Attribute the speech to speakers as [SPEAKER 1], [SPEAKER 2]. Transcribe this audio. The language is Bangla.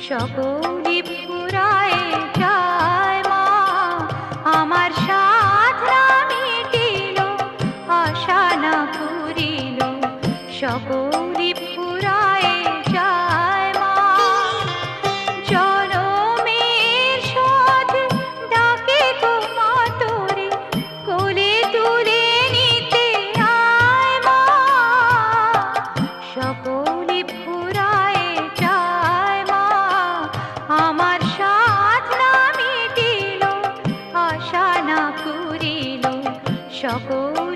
[SPEAKER 1] সকলি ফুরায় যায় মা, আমার সাধনা মিটিল, আশা না পুরিল, সকলি ফুরায় যায় মা। জনমের শোধ ডাকে গো মা তোরে, কোলে তুলে নিতে আয় মা, সকলি ফুরায় যায় মা, আমার সাধনা মিটিল, আশা না পুরিল, সকল